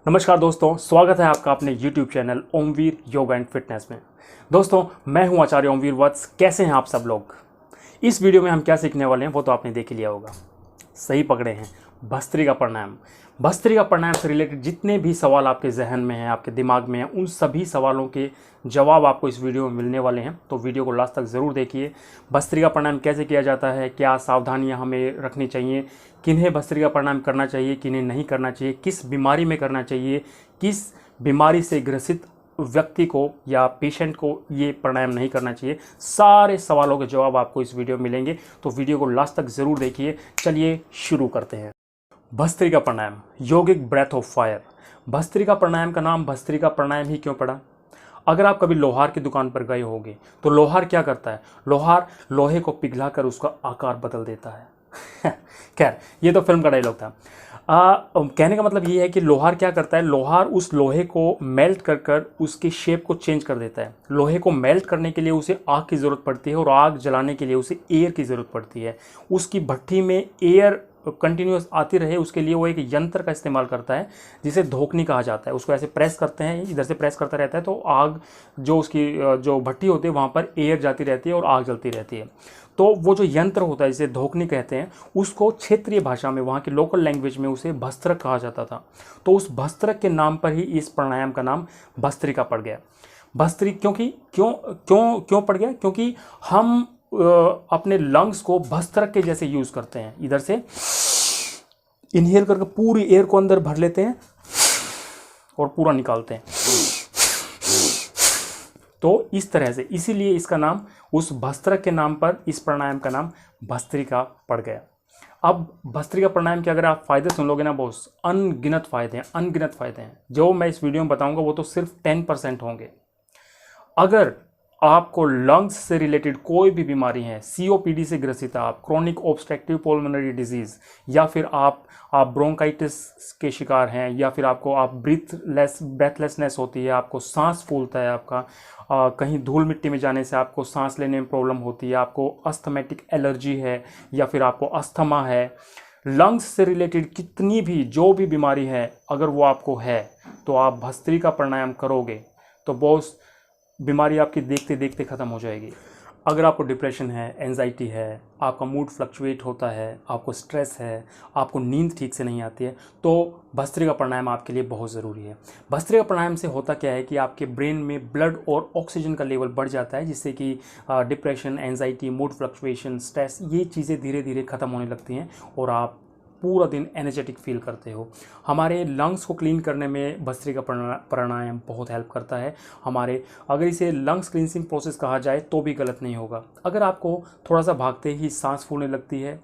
नमस्कार दोस्तों, स्वागत है आपका अपने YouTube channel Omveer yoga and fitness में। दोस्तों, मैं हूं आचार्य ओमवीर वत्स। कैसे हैं आप सब लोग? इस वीडियो में हम क्या सीखने वाले हैं वो तो आपने देख ही लिया होगा। सही पकड़े हैं, भस्त्रिका प्राणायाम। भस्त्रिका प्राणायाम से रिलेटेड जितने भी सवाल आपके जहन में हैं, आपके दिमाग में हैं, उन सभी सवालों के जवाब आपको इस वीडियो में मिलने वाले हैं। तो वीडियो को लास्ट तक ज़रूर देखिए। भस्त्रिका प्राणायाम कैसे किया जाता है, क्या सावधानियां हमें रखनी चाहिए, किन्हें भस्त्रिका प्राणायाम करना चाहिए, किन्हें नहीं करना चाहिए, किस बीमारी में करना चाहिए, किस बीमारी से ग्रसित व्यक्ति को या पेशेंट को ये प्राणायाम नहीं करना चाहिए। सारे सवालों के जवाब आपको इस वीडियो में मिलेंगे, तो वीडियो को लास्ट तक ज़रूर देखिए। चलिए शुरू करते हैं। भस्त्रिका प्राणायाम, योगिक ब्रेथ ऑफ फायर। भस्त्रिका प्राणायाम का नाम भस्त्रिका प्राणायाम ही क्यों पड़ा? अगर आप कभी लोहार की दुकान पर गए होंगे तो लोहार क्या करता है? लोहार लोहे को पिघलाकर उसका आकार बदल देता है। खैर, ये तो फिल्म का डायलॉग था। कहने का मतलब ये है कि लोहार क्या करता है, लोहार उस लोहे को मेल्ट कर कर उसकी शेप को चेंज कर देता है। लोहे को मेल्ट करने के लिए उसे आग की ज़रूरत पड़ती है और आग जलाने के लिए उसे एयर की ज़रूरत पड़ती है। उसकी भट्ठी में एयर कंटिन्यूस आती रहे, उसके लिए वो एक यंत्र का इस्तेमाल करता है जिसे धोखनी कहा जाता है। उसको ऐसे प्रेस करते हैं, इधर से प्रेस करता रहता है तो आग जो उसकी जो भट्टी होती है वहाँ पर एयर जाती रहती है और आग जलती रहती है। तो वो जो यंत्र होता है जिसे धोखनी कहते हैं, उसको क्षेत्रीय भाषा में, वहाँ की लोकल लैंग्वेज में उसे भस्त्रक कहा जाता था। तो उस भस्त्रक के नाम पर ही इस प्राणायाम का नाम भस्त्रिका पड़ गया। भस्त्रिक क्योंकि क्यों पड़ गया? क्योंकि हम अपने लंग्स को भस्त्रक के जैसे यूज करते हैं। इधर से इनहेल करके पूरी एयर को अंदर भर लेते हैं और पूरा निकालते हैं। तो इस तरह से, इसीलिए इसका नाम, उस भस्त्रक के नाम पर इस प्राणायाम का नाम भस्त्रिका पड़ गया। अब भस्त्रिका प्राणायाम के अगर आप फायदे सुन लोगे ना, बहुत अनगिनत फायदे हैं। जो मैं इस वीडियो में बताऊंगा वो तो सिर्फ 10% होंगे। अगर आपको लंग्स से रिलेटेड कोई भी बीमारी है, सीओपीडी से ग्रसित आप, क्रोनिक ऑब्स्ट्रक्टिव पल्मोनरी डिजीज, या फिर आप ब्रोंकाइटिस के शिकार हैं, या फिर आप ब्रेथलेसनेस होती है, आपको सांस फूलता है, आपका कहीं धूल मिट्टी में जाने से आपको सांस लेने में प्रॉब्लम होती है, आपको अस्थमेटिक एलर्जी है, या फिर आपको अस्थमा है, लंग्स से रिलेटेड कितनी भी जो भी बीमारी है, अगर वो आपको है तो आप भस्त्रिका प्राणायाम करोगे तो बहुत बीमारी आपकी देखते देखते ख़त्म हो जाएगी। अगर आपको डिप्रेशन है, एंजाइटी है, आपका मूड फ्लक्चुएट होता है, आपको स्ट्रेस है, आपको नींद ठीक से नहीं आती है, तो भस्त्रिका प्राणायाम आपके लिए बहुत ज़रूरी है। भस्त्रिका प्राणायाम से होता क्या है कि आपके ब्रेन में ब्लड और ऑक्सीजन का लेवल बढ़ जाता है, जिससे कि depression, anxiety, mood fluctuation, stress, ये चीज़ें धीरे धीरे ख़त्म होने लगती हैं और आप पूरा दिन एनर्जेटिक फील करते हो। हमारे लंग्स को क्लीन करने में भस्त्रिका प्राणायाम बहुत हेल्प करता है। अगर इसे लंग्स क्लींसिंग प्रोसेस कहा जाए तो भी गलत नहीं होगा। अगर आपको थोड़ा सा भागते ही सांस फूलने लगती है,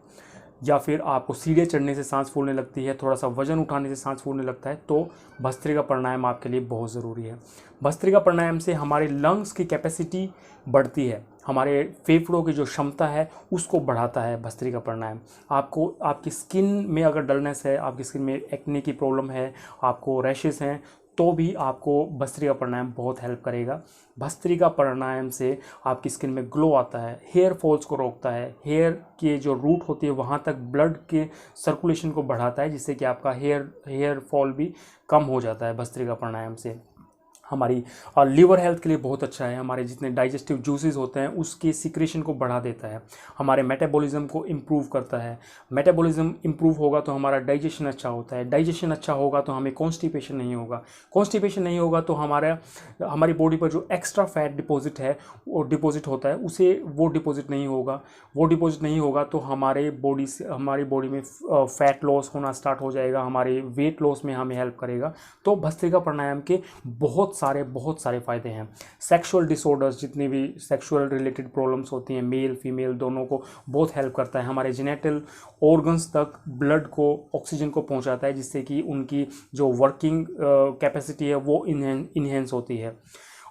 या फिर आपको सीढ़ियाँ चढ़ने से सांस फूलने लगती है, थोड़ा सा वजन उठाने से सांस फूलने लगता है, तो भस्त्रिका प्राणायाम आपके लिए बहुत ज़रूरी है। भस्त्रिका प्राणायाम से हमारे लंग्स की कैपेसिटी बढ़ती है, हमारे फेफड़ों की जो क्षमता है उसको बढ़ाता है भस्त्रिका प्राणायाम। आपकी स्किन में अगर डलनेस है, आपकी स्किन में एक्ने की प्रॉब्लम है, आपको रैशेस हैं, तो भी आपको भस्त्रिका प्राणायाम बहुत हेल्प करेगा। भस्त्रिका प्राणायाम से आपकी स्किन में ग्लो आता है, हेयर फॉल्स को रोकता है, हेयर के जो रूट होती है वहाँ तक ब्लड के सर्कुलेशन को बढ़ाता है, जिससे कि आपका हेयर फॉल भी कम हो जाता है भस्त्रिका प्राणायाम से। हमारी लीवर हेल्थ के लिए बहुत अच्छा है। हमारे जितने डाइजेस्टिव जूसेस होते हैं उसके सिक्रेशन को बढ़ा देता है, हमारे मेटाबॉलिज्म को इम्प्रूव करता है। मेटाबॉलिज्म इम्प्रूव होगा तो हमारा डाइजेशन अच्छा होता है, डाइजेशन अच्छा होगा तो हमें कॉन्स्टिपेशन नहीं होगा, कॉन्स्टिपेशन नहीं होगा तो हमारी बॉडी पर जो एक्स्ट्रा फैट डिपॉजिट है, वो डिपॉजिट होता है, वो डिपॉजिट नहीं होगा तो हमारी बॉडी में फैट लॉस होना स्टार्ट हो जाएगा, हमारे वेट लॉस में हमें हेल्प करेगा। तो भस्त्रिका प्राणायाम के बहुत सारे फ़ायदे हैं। सेक्सुअल डिसऑर्डर्स, जितनी भी सेक्सुअल रिलेटेड प्रॉब्लम्स होती हैं, मेल फीमेल दोनों को बहुत हेल्प करता है। हमारे जेनेटल ऑर्गन्स तक ब्लड को, ऑक्सीजन को पहुंचाता है, जिससे कि उनकी जो वर्किंग कैपेसिटी है वो इन्हेंस होती है।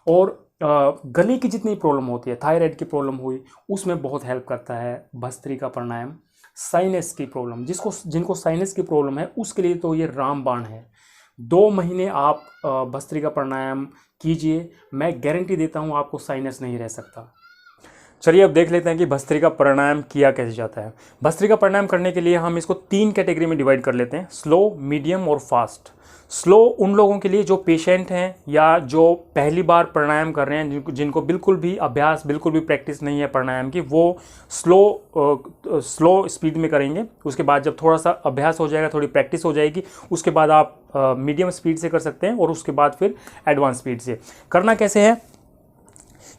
और गले की जितनी प्रॉब्लम होती है, थायराइड की प्रॉब्लम हुई, उसमें बहुत हेल्प करता है भस्त्रिका प्राणायाम। साइनस की प्रॉब्लम, जिनको साइनस की प्रॉब्लम है उसके लिए तो ये रामबाण है। 2 महीने आप भस्त्रिका प्राणायाम कीजिए, मैं गारंटी देता हूँ आपको साइनस नहीं रह सकता। चलिए अब देख लेते हैं कि भस्त्रिका प्राणायाम किया कैसे जाता है। भस्त्रिका प्राणायाम करने के लिए हम इसको 3 कैटेगरी में डिवाइड कर लेते हैं, स्लो, मीडियम और फास्ट। स्लो उन लोगों के लिए जो पेशेंट हैं या जो पहली बार प्राणायाम कर रहे हैं, जिनको बिल्कुल भी अभ्यास, बिल्कुल भी प्रैक्टिस नहीं है प्राणायाम की, वो स्लो स्पीड में करेंगे। उसके बाद जब थोड़ा सा अभ्यास हो जाएगा, थोड़ी प्रैक्टिस हो जाएगी, उसके बाद आप मीडियम स्पीड से कर सकते हैं और उसके बाद फिर एडवांस स्पीड से। करना कैसे है,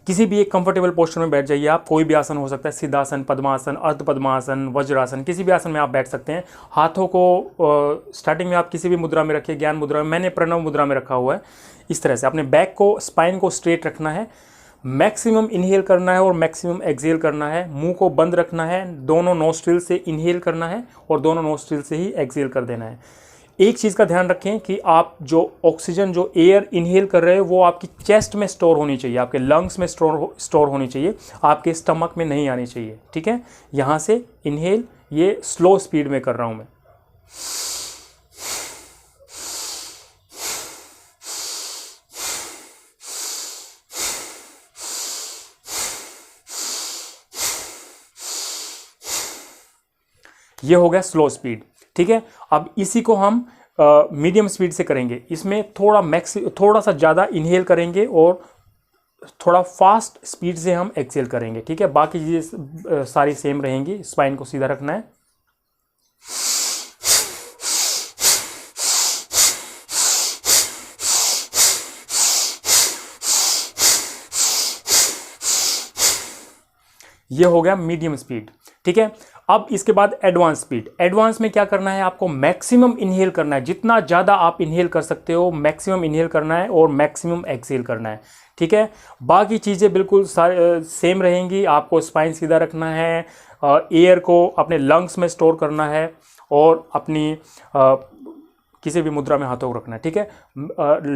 किसी भी एक कंफर्टेबल पोस्टर में बैठ जाइए आप। कोई भी आसन हो सकता है, सिद्धासन, पद्मासन, अर्ध पद्मासन, वज्रासन, किसी भी आसन में आप बैठ सकते हैं। हाथों को स्टार्टिंग में आप किसी भी मुद्रा में रखिए, ज्ञान मुद्रा में, मैंने प्रणव मुद्रा में रखा हुआ है। इस तरह से अपने बैक को, स्पाइन को स्ट्रेट रखना है, मैक्सिमम इनहेल करना है और मैक्सिमम एक्सहेल करना है। मुंह को बंद रखना है, दोनों नोस्ट्रिल से इनहेल करना है और दोनों नोस्ट्रिल से ही एक्सहेल कर देना है। एक चीज़ का ध्यान रखें कि आप जो ऑक्सीजन, जो एयर इनहेल कर रहे हो, वो आपकी चेस्ट में स्टोर होनी चाहिए, आपके लंग्स में स्टोर होनी चाहिए, आपके स्टमक में नहीं आनी चाहिए। ठीक है, यहाँ से इनहेल, ये स्लो स्पीड में कर रहा हूँ मैं। ये हो गया स्लो स्पीड। ठीक है, अब इसी को हम मीडियम स्पीड से करेंगे। इसमें थोड़ा सा ज़्यादा इनहेल करेंगे और थोड़ा फास्ट स्पीड से हम एक्सहेल करेंगे। ठीक है, बाकी चीज़ें सारी सेम रहेंगी। स्पाइन को सीधा रखना है। ये हो गया मीडियम स्पीड। ठीक है, अब इसके बाद एडवांस स्पीड। एडवांस में क्या करना है, आपको मैक्सिमम इनहेल करना है, जितना ज़्यादा आप इनहेल कर सकते हो मैक्सिमम इनहेल करना है और मैक्सिमम एक्सहेल करना है। ठीक है, बाकी चीज़ें बिल्कुल सेम रहेंगी। आपको स्पाइन सीधा रखना है, एयर को अपने लंग्स में स्टोर करना है और अपनी किसी भी मुद्रा में हाथों को रखना है। ठीक है,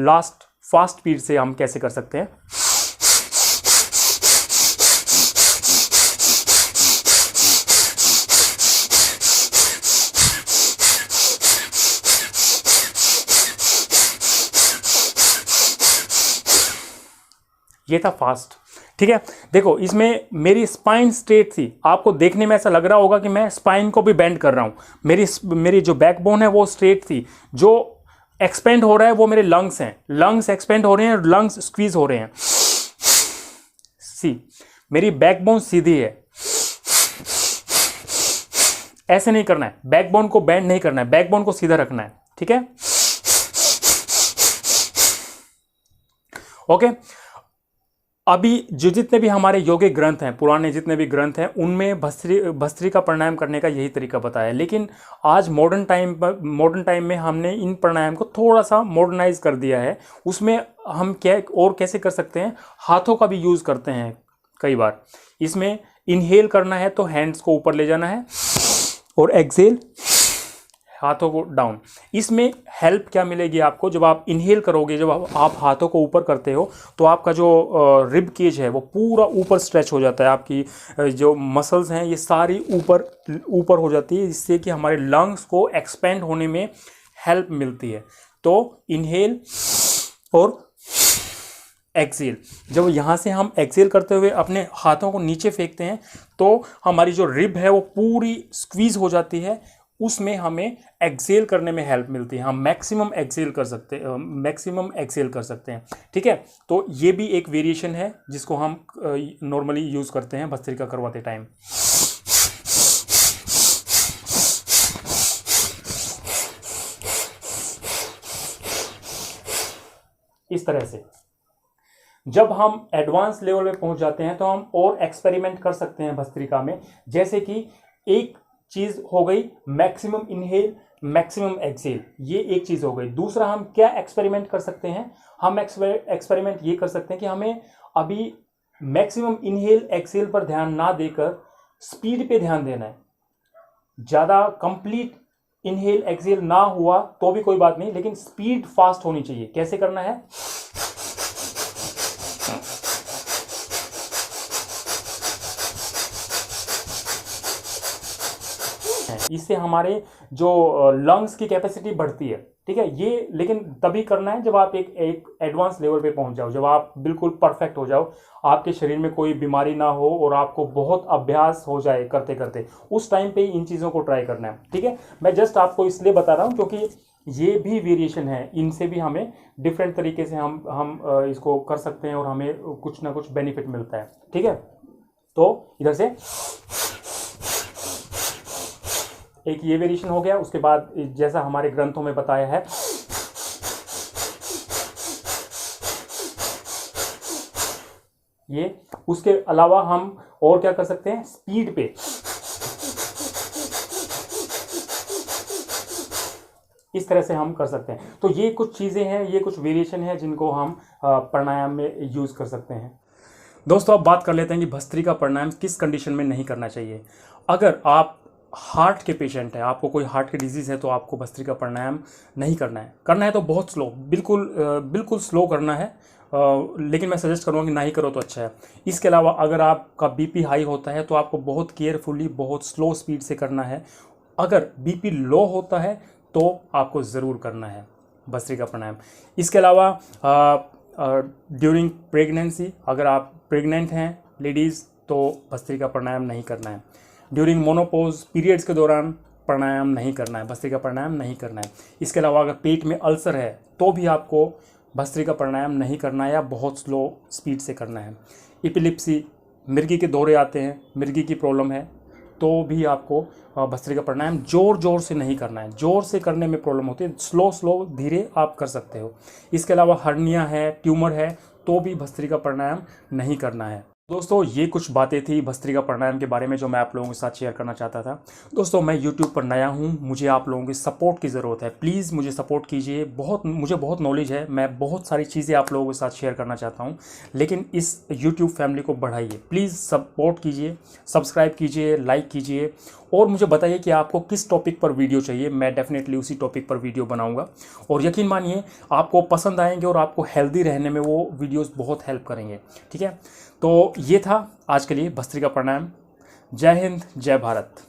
लास्ट फास्ट स्पीड से हम कैसे कर सकते हैं। ये था फास्ट। ठीक है, देखो इसमें मेरी स्पाइन स्ट्रेट थी। आपको देखने में ऐसा लग रहा होगा कि मैं स्पाइन को भी बेंड कर रहा हूं। मेरी जो बैकबोन है वो स्ट्रेट थी। जो एक्सपेंड हो रहा है वो मेरे लंग्स हैं। लंग्स एक्सपेंड हो रहे हैं और लंग्स स्क्वीज हो रहे हैं। सी, मेरी बैकबोन सीधी है। ऐसे नहीं करना है, बैकबोन को बेंड नहीं करना है, बैकबोन को सीधा रखना है। ठीक है, ओके। अभी जो जितने भी हमारे योगिक ग्रंथ हैं, पुराने जितने भी ग्रंथ हैं, उनमें भस्त्रिका प्राणायाम करने का यही तरीका बताया है। लेकिन आज मॉडर्न टाइम में हमने इन प्राणायाम को थोड़ा सा मॉडर्नाइज कर दिया है। उसमें हम क्या और कैसे कर सकते हैं, हाथों का भी यूज़ करते हैं कई बार। इसमें इनहेल करना है तो हैंड्स को ऊपर ले जाना है और एक्सहेल हाथों को डाउन। इसमें हेल्प क्या मिलेगी आपको, जब आप इनहेल करोगे, जब आप हाथों को ऊपर करते हो तो आपका जो रिब केज है वो पूरा ऊपर स्ट्रेच हो जाता है। आपकी जो मसल्स हैं ये सारी ऊपर हो जाती है, जिससे कि हमारे लंग्स को एक्सपेंड होने में हेल्प मिलती है। तो इनहेल और एक्सहेल, जब यहाँ से हम एक्सहेल करते हुए अपने हाथों को नीचे फेंकते हैं तो हमारी जो रिब है वो पूरी स्क्वीज हो जाती है। उसमें हमें एक्सहेल करने में हेल्प मिलती है। हम मैक्सिमम एक्सहेल कर सकते हैं। ठीक है, तो ये भी एक वेरिएशन है जिसको हम नॉर्मली यूज़ करते हैं भस्त्रिका करवाते टाइम। इस तरह से जब हम एडवांस लेवल में पहुंच जाते हैं तो हम और एक्सपेरिमेंट कर सकते हैं भस्त्रिका में। जैसे कि एक चीज हो गई मैक्सिमम इनहेल मैक्सिमम एक्सहेल, ये एक चीज हो गई। दूसरा हम क्या एक्सपेरिमेंट कर सकते हैं, हम एक्सपेरिमेंट ये कर सकते हैं कि हमें अभी मैक्सिमम इनहेल एक्सहेल पर ध्यान ना देकर स्पीड पे ध्यान देना है। ज़्यादा कंप्लीट इनहेल एक्सहेल ना हुआ तो भी कोई बात नहीं, लेकिन स्पीड फास्ट होनी चाहिए। कैसे करना है, इससे हमारे जो लंग्स की कैपेसिटी बढ़ती है। ठीक है, ये लेकिन तभी करना है जब आप एक एडवांस लेवल पे पहुंच जाओ, जब आप बिल्कुल परफेक्ट हो जाओ, आपके शरीर में कोई बीमारी ना हो और आपको बहुत अभ्यास हो जाए करते करते, उस टाइम पे इन चीज़ों को ट्राई करना है। ठीक है, मैं जस्ट आपको इसलिए बता रहा हूँ क्योंकि ये भी वेरिएशन है, इनसे भी हमें डिफरेंट तरीके से हम इसको कर सकते हैं और हमें कुछ ना कुछ बेनिफिट मिलता है। ठीक है, तो इधर से एक ये वेरिएशन हो गया। उसके बाद जैसा हमारे ग्रंथों में बताया है, ये उसके अलावा हम और क्या कर सकते हैं, स्पीड पे इस तरह से हम कर सकते हैं। तो ये कुछ चीज़ें हैं, ये कुछ वेरिएशन है जिनको हम प्राणायाम में यूज़ कर सकते हैं। दोस्तों अब बात कर लेते हैं कि भस्त्रिका प्राणायाम किस कंडीशन में नहीं करना चाहिए। अगर आप हार्ट के पेशेंट हैं, आपको कोई हार्ट की डिजीज़ है, तो आपको भस्त्रिका प्राणायाम नहीं करना है। करना है तो बहुत स्लो, बिल्कुल स्लो करना है, लेकिन मैं सजेस्ट करूँगा कि ना ही करो तो अच्छा है। इसके अलावा अगर आपका बीपी हाई होता है तो आपको बहुत केयरफुली, बहुत स्लो स्पीड से करना है। अगर बीपी लो होता है तो आपको ज़रूर करना है भस्त्रिका प्राणायाम। इसके अलावा ड्यूरिंग प्रेगनेंसी, अगर आप प्रेग्नेंट हैं लेडीज़, तो भस्त्रिका प्राणायाम नहीं करना है। ड्यूरिंग मोनोपोज पीरियड्स के दौरान प्राणायाम नहीं करना है, भस्त्रिका प्राणायाम नहीं करना है। इसके अलावा अगर पेट में अल्सर है तो भी आपको भस्त्रिका प्राणायाम नहीं करना है या बहुत स्लो स्पीड से करना है। एपिलेप्सी, मिर्गी के दौरे आते हैं, मिर्गी की प्रॉब्लम है, तो भी आपको भस्त्रिका प्राणायाम जोर से नहीं करना है। जोर से करने में प्रॉब्लम होती है, स्लो धीरे आप कर सकते हो। इसके अलावा हर्निया है, ट्यूमर है, तो भी भस्त्रिका प्राणायाम नहीं करना है। दोस्तों ये कुछ बातें थी भस्त्रिका प्राणायाम के बारे में जो मैं आप लोगों के साथ शेयर करना चाहता था। दोस्तों मैं YouTube पर नया हूँ, मुझे आप लोगों की सपोर्ट की ज़रूरत है। प्लीज़ मुझे सपोर्ट कीजिए। मुझे बहुत नॉलेज है, मैं बहुत सारी चीज़ें आप लोगों के साथ शेयर करना चाहता हूँ, लेकिन इस YouTube फैमिली को बढ़ाइए। प्लीज़ सपोर्ट कीजिए, सब्सक्राइब कीजिए, लाइक कीजिए और मुझे बताइए कि आपको किस टॉपिक पर वीडियो चाहिए। मैं डेफिनेटली उसी टॉपिक पर वीडियो बनाऊँगा और यकीन मानिए आपको पसंद आएंगे और आपको हेल्दी रहने में वो वीडियोज़ बहुत हेल्प करेंगे। ठीक है, तो ये था आज के लिए भस्त्रिका प्राणायाम। जय हिंद, जय भारत।